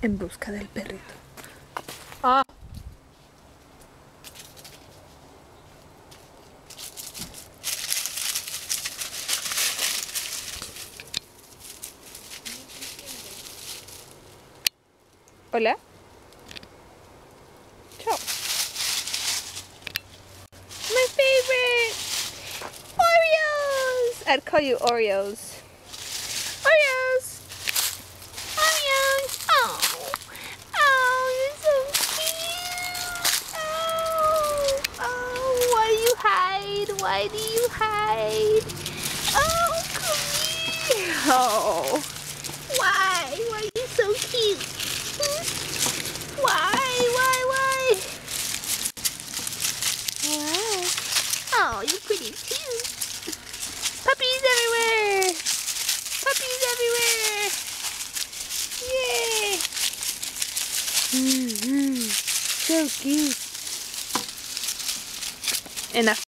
en busca del perrito. Ah. Hola. Chao. My favorite! Oreos! I'd call you Oreos. Oreos! Oreos! Oh! Oh, you're so cute! Oh! Oh, why do you hide? Why do you hide? Oh, come here! Oh! Why? Why are you so cute? Why? Why? Oh, you're pretty too. Puppies everywhere! Puppies everywhere! Yay! So cute. Enough.